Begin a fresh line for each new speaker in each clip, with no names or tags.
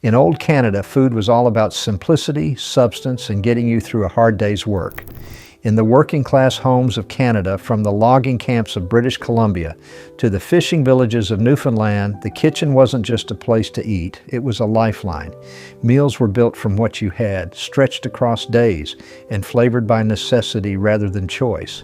In old Canada, food was all about simplicity, substance, and getting you through a hard day's work. In the working-class homes of Canada, from the logging camps of British Columbia to the fishing villages of Newfoundland, the kitchen wasn't just a place to eat, it was a lifeline. Meals were built from what you had, stretched across days, and flavored by necessity rather than choice.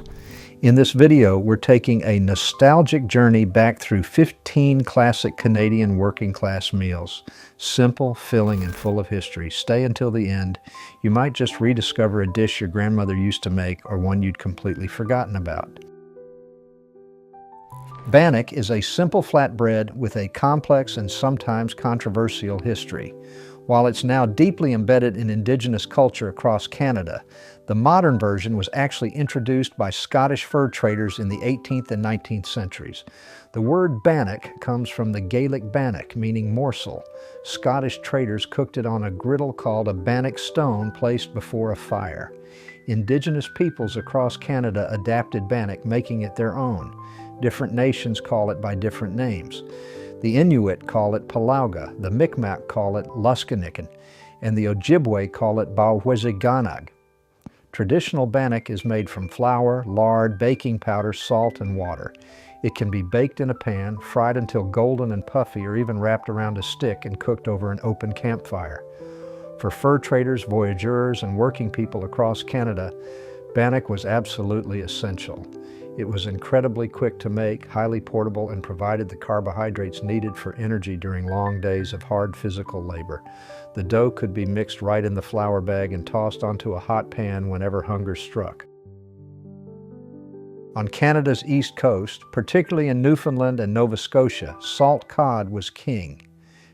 In this video, we're taking a nostalgic journey back through 15 classic Canadian working-class meals. Simple, filling, and full of history. Stay until the end. You might just rediscover a dish your grandmother used to make or one you'd completely forgotten about. Bannock is a simple flatbread with a complex and sometimes controversial history. While it's now deeply embedded in Indigenous culture across Canada, the modern version was actually introduced by Scottish fur traders in the 18th and 19th centuries. The word bannock comes from the Gaelic bannock, meaning morsel. Scottish traders cooked it on a griddle called a bannock stone placed before a fire. Indigenous peoples across Canada adapted bannock, making it their own. Different nations call it by different names. The Inuit call it palauga, the Mi'kmaq call it luskinikin, and the Ojibwe call it bawweziganag. Traditional bannock is made from flour, lard, baking powder, salt, and water. It can be baked in a pan, fried until golden and puffy, or even wrapped around a stick and cooked over an open campfire. For fur traders, voyageurs, and working people across Canada, bannock was absolutely essential. It was incredibly quick to make, highly portable, and provided the carbohydrates needed for energy during long days of hard physical labor. The dough could be mixed right in the flour bag and tossed onto a hot pan whenever hunger struck. On Canada's east coast, particularly in Newfoundland and Nova Scotia, salt cod was king.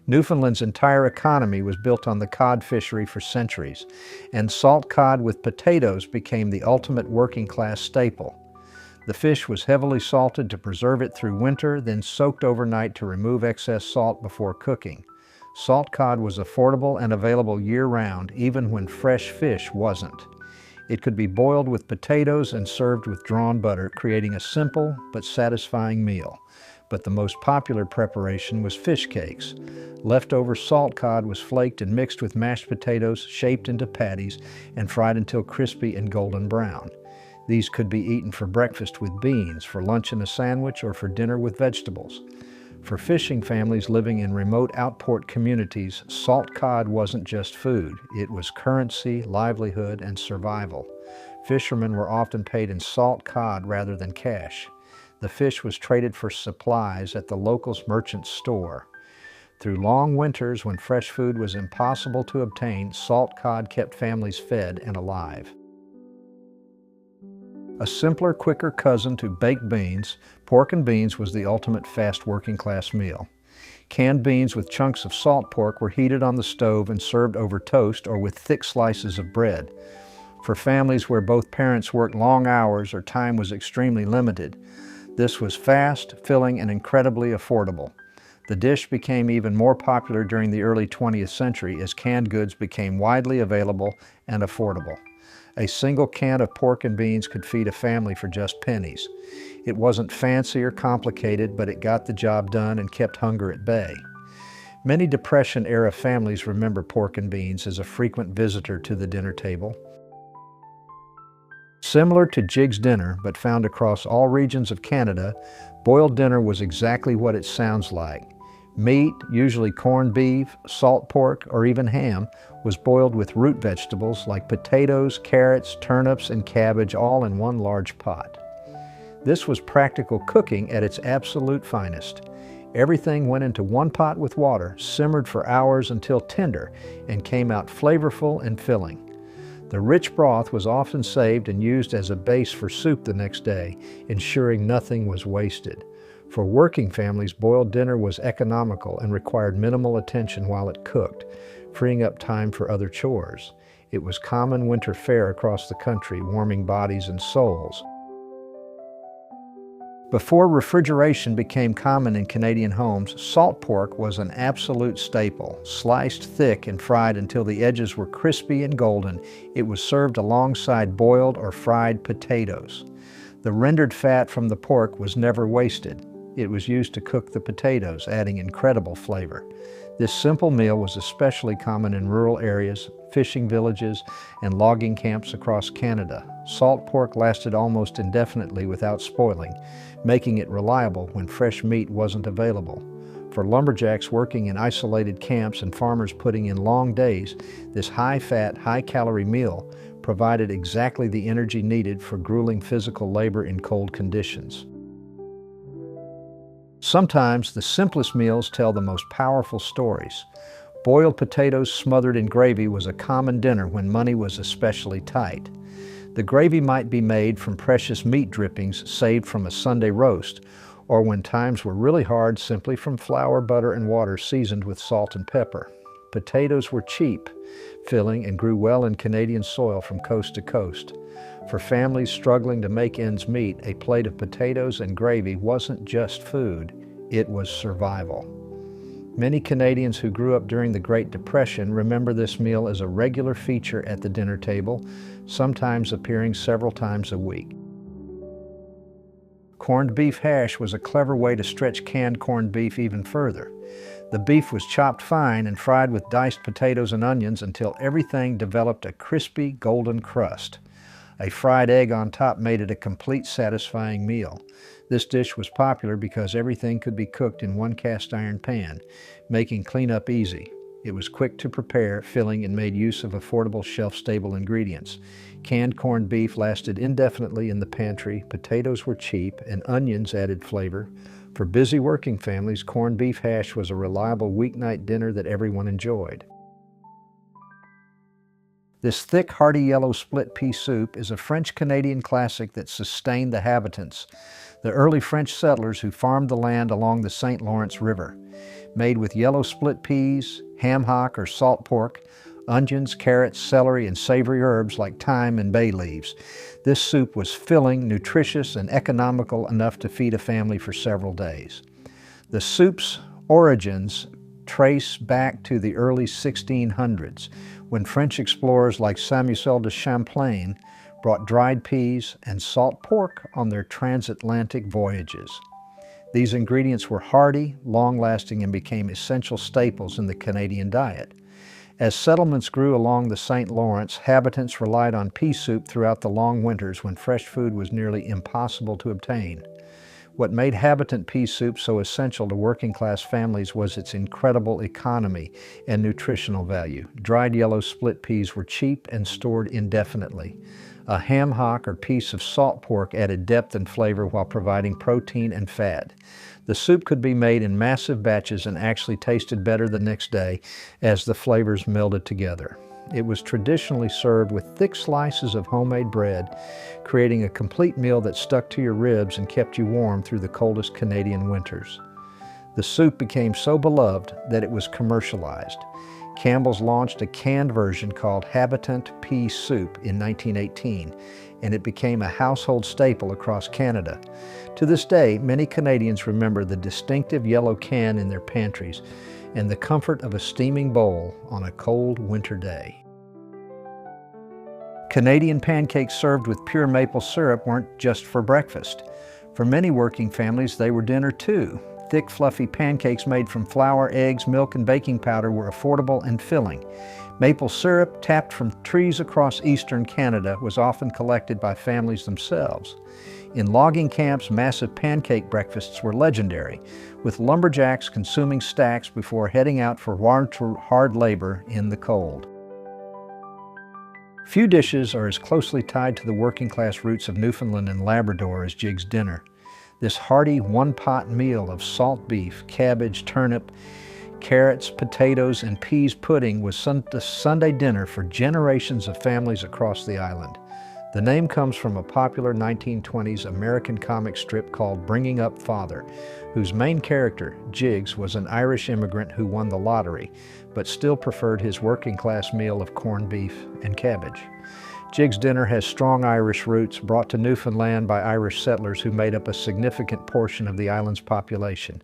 Newfoundland's entire economy was built on the cod fishery for centuries, and salt cod with potatoes became the ultimate working-class staple. The fish was heavily salted to preserve it through winter, then soaked overnight to remove excess salt before cooking. Salt cod was affordable and available year-round, even when fresh fish wasn't. It could be boiled with potatoes and served with drawn butter, creating a simple but satisfying meal. But the most popular preparation was fish cakes. Leftover salt cod was flaked and mixed with mashed potatoes, shaped into patties, and fried until crispy and golden brown. These could be eaten for breakfast with beans, for lunch in a sandwich, or for dinner with vegetables. For fishing families living in remote outport communities, salt cod wasn't just food. It was currency, livelihood, and survival. Fishermen were often paid in salt cod rather than cash. The fish was traded for supplies at the local merchant's store. Through long winters when fresh food was impossible to obtain, salt cod kept families fed and alive. A simpler, quicker cousin to baked beans, pork and beans was the ultimate fast working-class meal. Canned beans with chunks of salt pork were heated on the stove and served over toast or with thick slices of bread. For families where both parents worked long hours or time was extremely limited, this was fast, filling, and incredibly affordable. The dish became even more popular during the early 20th century as canned goods became widely available and affordable. A single can of pork and beans could feed a family for just pennies. It wasn't fancy or complicated, but it got the job done and kept hunger at bay. Many Depression-era families remember pork and beans as a frequent visitor to the dinner table. Similar to Jiggs Dinner, but found across all regions of Canada, boiled dinner was exactly what it sounds like. Meat, usually corned beef, salt pork, or even ham, was boiled with root vegetables like potatoes, carrots, turnips, and cabbage all in one large pot. This was practical cooking at its absolute finest. Everything went into one pot with water, simmered for hours until tender, and came out flavorful and filling. The rich broth was often saved and used as a base for soup the next day, ensuring nothing was wasted. For working families, boiled dinner was economical and required minimal attention while it cooked, freeing up time for other chores. It was common winter fare across the country, warming bodies and souls. Before refrigeration became common in Canadian homes, salt pork was an absolute staple. Sliced thick and fried until the edges were crispy and golden, it was served alongside boiled or fried potatoes. The rendered fat from the pork was never wasted. It was used to cook the potatoes, adding incredible flavor. This simple meal was especially common in rural areas, fishing villages, and logging camps across Canada. Salt pork lasted almost indefinitely without spoiling, making it reliable when fresh meat wasn't available. For lumberjacks working in isolated camps and farmers putting in long days, this high-fat, high-calorie meal provided exactly the energy needed for grueling physical labor in cold conditions. Sometimes the simplest meals tell the most powerful stories. Boiled potatoes smothered in gravy was a common dinner when money was especially tight. The gravy might be made from precious meat drippings saved from a Sunday roast, or when times were really hard, simply from flour, butter, and water seasoned with salt and pepper. Potatoes were cheap, filling, and grew well in Canadian soil from coast to coast. For families struggling to make ends meet, a plate of potatoes and gravy wasn't just food, it was survival. Many Canadians who grew up during the Great Depression remember this meal as a regular feature at the dinner table, sometimes appearing several times a week. Corned beef hash was a clever way to stretch canned corned beef even further. The beef was chopped fine and fried with diced potatoes and onions until everything developed a crispy, golden crust. A fried egg on top made it a complete, satisfying meal. This dish was popular because everything could be cooked in one cast iron pan, making cleanup easy. It was quick to prepare, filling, and made use of affordable shelf-stable ingredients. Canned corned beef lasted indefinitely in the pantry, potatoes were cheap, and onions added flavor. For busy working families, corned beef hash was a reliable weeknight dinner that everyone enjoyed. This thick, hearty yellow split pea soup is a French-Canadian classic that sustained the habitants, the early French settlers who farmed the land along the St. Lawrence River. Made with yellow split peas, ham hock or salt pork, onions, carrots, celery, and savory herbs like thyme and bay leaves. This soup was filling, nutritious, and economical enough to feed a family for several days. The soup's origins trace back to the early 1600s, when French explorers like Samuel de Champlain brought dried peas and salt pork on their transatlantic voyages. These ingredients were hearty, long-lasting, and became essential staples in the Canadian diet. As settlements grew along the St. Lawrence, habitants relied on pea soup throughout the long winters when fresh food was nearly impossible to obtain. What made Habitant Pea Soup so essential to working-class families was its incredible economy and nutritional value. Dried yellow split peas were cheap and stored indefinitely. A ham hock or piece of salt pork added depth and flavor while providing protein and fat. The soup could be made in massive batches and actually tasted better the next day as the flavors melded together. It was traditionally served with thick slices of homemade bread, creating a complete meal that stuck to your ribs and kept you warm through the coldest Canadian winters. The soup became so beloved that it was commercialized. Campbell's launched a canned version called Habitant Pea Soup in 1918, and it became a household staple across Canada. To this day, many Canadians remember the distinctive yellow can in their pantries and the comfort of a steaming bowl on a cold winter day. Canadian pancakes served with pure maple syrup weren't just for breakfast. For many working families, they were dinner too. Thick, fluffy pancakes made from flour, eggs, milk, and baking powder were affordable and filling. Maple syrup, tapped from trees across eastern Canada, was often collected by families themselves. In logging camps, massive pancake breakfasts were legendary, with lumberjacks consuming stacks before heading out for hard labor in the cold. Few dishes are as closely tied to the working-class roots of Newfoundland and Labrador as Jiggs Dinner. This hearty one-pot meal of salt beef, cabbage, turnip, carrots, potatoes, and peas pudding was the Sunday dinner for generations of families across the island. The name comes from a popular 1920s American comic strip called Bringing Up Father, whose main character, Jiggs, was an Irish immigrant who won the lottery, but still preferred his working-class meal of corned beef and cabbage. Jiggs Dinner has strong Irish roots brought to Newfoundland by Irish settlers who made up a significant portion of the island's population.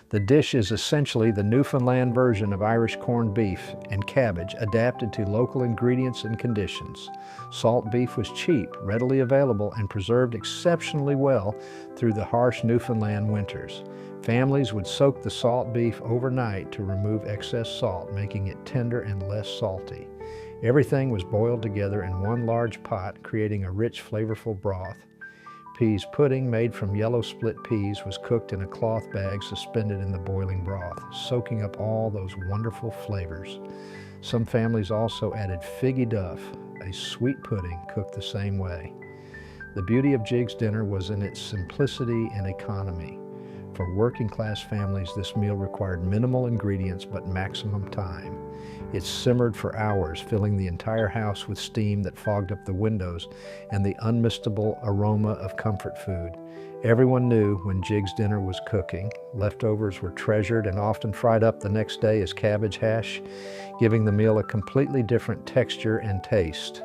The dish is essentially the Newfoundland version of Irish corned beef and cabbage adapted to local ingredients and conditions. Salt beef was cheap, readily available, and preserved exceptionally well through the harsh Newfoundland winters. Families would soak the salt beef overnight to remove excess salt, making it tender and less salty. Everything was boiled together in one large pot, creating a rich, flavorful broth. Peas pudding, made from yellow split peas, was cooked in a cloth bag suspended in the boiling broth, soaking up all those wonderful flavors. Some families also added figgy duff, a sweet pudding cooked the same way. The beauty of Jiggs Dinner was in its simplicity and economy. For working-class families, this meal required minimal ingredients but maximum time. It simmered for hours, filling the entire house with steam that fogged up the windows and the unmistakable aroma of comfort food. Everyone knew when Jiggs Dinner was cooking. Leftovers were treasured and often fried up the next day as cabbage hash, giving the meal a completely different texture and taste.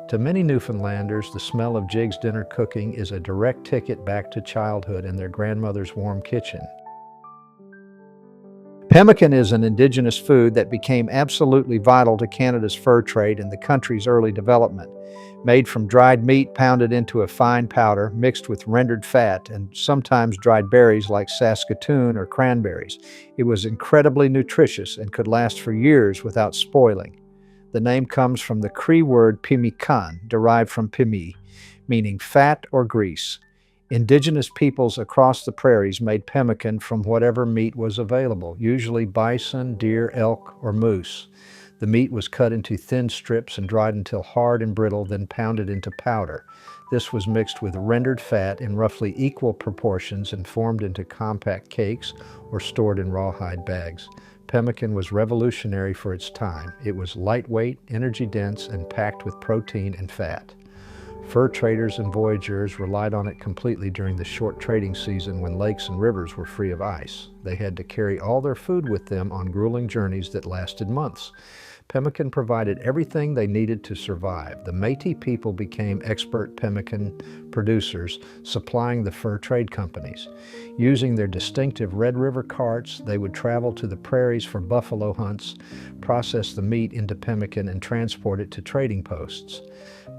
To many Newfoundlanders, the smell of Jiggs Dinner cooking is a direct ticket back to childhood and their grandmother's warm kitchen. Pemmican is an indigenous food that became absolutely vital to Canada's fur trade in the country's early development. Made from dried meat pounded into a fine powder, mixed with rendered fat and sometimes dried berries like saskatoon or cranberries, it was incredibly nutritious and could last for years without spoiling. The name comes from the Cree word Pemmican, derived from pemi, meaning fat or grease. Indigenous peoples across the prairies made pemmican from whatever meat was available, usually bison, deer, elk, or moose. The meat was cut into thin strips and dried until hard and brittle, then pounded into powder. This was mixed with rendered fat in roughly equal proportions and formed into compact cakes or stored in rawhide bags. Pemmican was revolutionary for its time. It was lightweight, energy-dense, and packed with protein and fat. Fur traders and voyageurs relied on it completely during the short trading season when lakes and rivers were free of ice. They had to carry all their food with them on grueling journeys that lasted months. Pemmican provided everything they needed to survive. The Métis people became expert pemmican producers, supplying the fur trade companies. Using their distinctive Red River carts, they would travel to the prairies for buffalo hunts, process the meat into pemmican, and transport it to trading posts.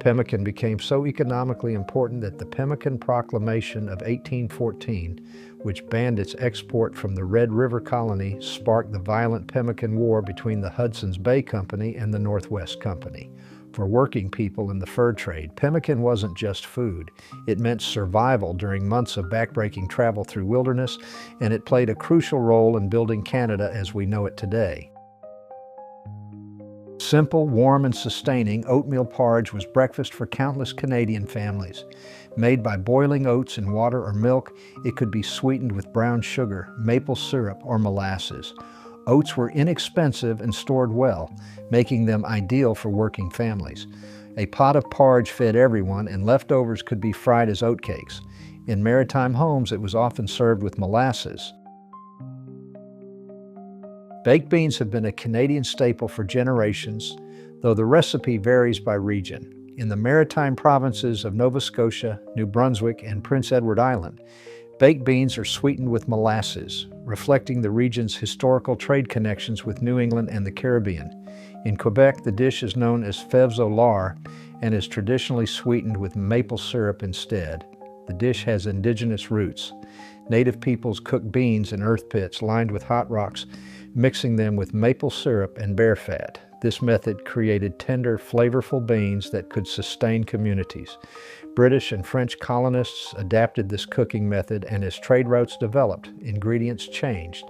Pemmican became so economically important that the Pemmican Proclamation of 1814, which banned its export from the Red River Colony, sparked the violent Pemmican War between the Hudson's Bay Company and the Northwest Company. For working people in the fur trade, pemmican wasn't just food. It meant survival during months of backbreaking travel through wilderness, and it played a crucial role in building Canada as we know it today. Simple, warm, and sustaining, oatmeal porridge was breakfast for countless Canadian families. Made by boiling oats in water or milk, it could be sweetened with brown sugar, maple syrup, or molasses. Oats were inexpensive and stored well, making them ideal for working families. A pot of porridge fed everyone, and leftovers could be fried as oatcakes. In maritime homes, it was often served with molasses. Baked beans have been a Canadian staple for generations, though the recipe varies by region. In the maritime provinces of Nova Scotia, New Brunswick, and Prince Edward Island, baked beans are sweetened with molasses, reflecting the region's historical trade connections with New England and the Caribbean. In Quebec, the dish is known as fèves au lard and is traditionally sweetened with maple syrup instead. The dish has indigenous roots. Native peoples cooked beans in earth pits lined with hot rocks, mixing them with maple syrup and bear fat. This method created tender, flavorful beans that could sustain communities. British and French colonists adapted this cooking method, and as trade routes developed, ingredients changed.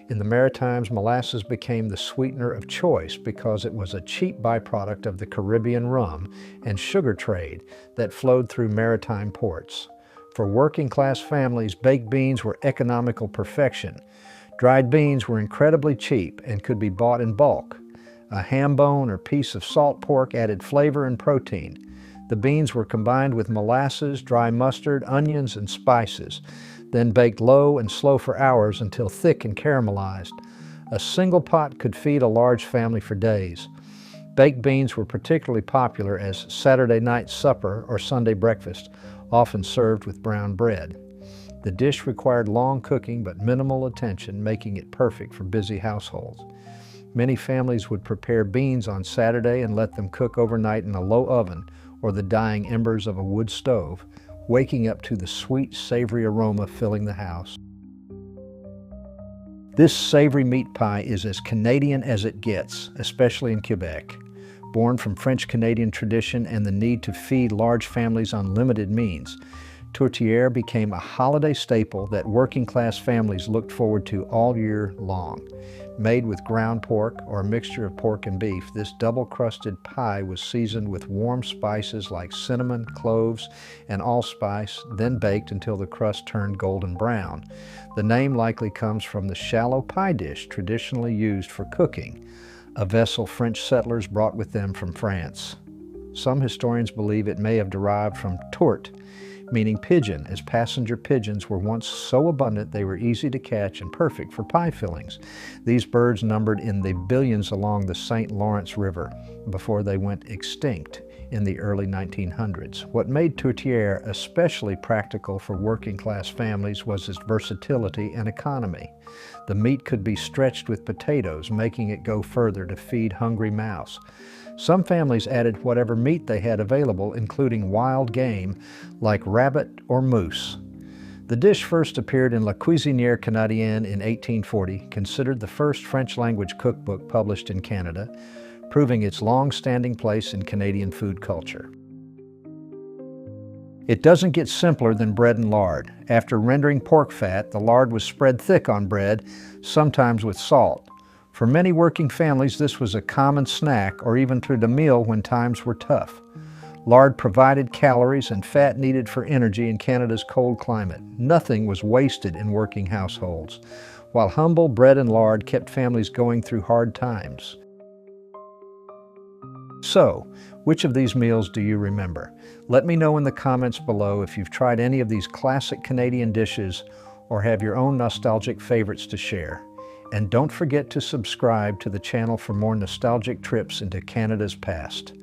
In the Maritimes, molasses became the sweetener of choice because it was a cheap byproduct of the Caribbean rum and sugar trade that flowed through maritime ports. For working-class families, baked beans were economical perfection. Dried beans were incredibly cheap and could be bought in bulk. A ham bone or piece of salt pork added flavor and protein. The beans were combined with molasses, dry mustard, onions, and spices, then baked low and slow for hours until thick and caramelized. A single pot could feed a large family for days. Baked beans were particularly popular as Saturday night supper or Sunday breakfast, often served with brown bread. The dish required long cooking but minimal attention, making it perfect for busy households. Many families would prepare beans on Saturday and let them cook overnight in a low oven or the dying embers of a wood stove, waking up to the sweet, savory aroma filling the house. This savory meat pie is as Canadian as it gets, especially in Quebec. Born from French-Canadian tradition and the need to feed large families on limited means, Tourtière became a holiday staple that working-class families looked forward to all year long. Made with ground pork or a mixture of pork and beef, this double-crusted pie was seasoned with warm spices like cinnamon, cloves, and allspice, then baked until the crust turned golden brown. The name likely comes from the shallow pie dish traditionally used for cooking, a vessel French settlers brought with them from France. Some historians believe it may have derived from tourte, meaning pigeon, as passenger pigeons were once so abundant they were easy to catch and perfect for pie fillings. These birds numbered in the billions along the St. Lawrence River before they went extinct in the early 1900s. What made Tourtière especially practical for working-class families was its versatility and economy. The meat could be stretched with potatoes, making it go further to feed hungry mouths. Some families added whatever meat they had available, including wild game like rabbit or moose. The dish first appeared in La Cuisinière Canadienne in 1840, considered the first French-language cookbook published in Canada, proving its long-standing place in Canadian food culture. It doesn't get simpler than bread and lard. After rendering pork fat, the lard was spread thick on bread, sometimes with salt. For many working families, this was a common snack or even through the meal when times were tough. Lard provided calories and fat needed for energy in Canada's cold climate. Nothing was wasted in working households, while humble bread and lard kept families going through hard times. So, which of these meals do you remember? Let me know in the comments below if you've tried any of these classic Canadian dishes or have your own nostalgic favorites to share. And don't forget to subscribe to the channel for more nostalgic trips into Canada's past.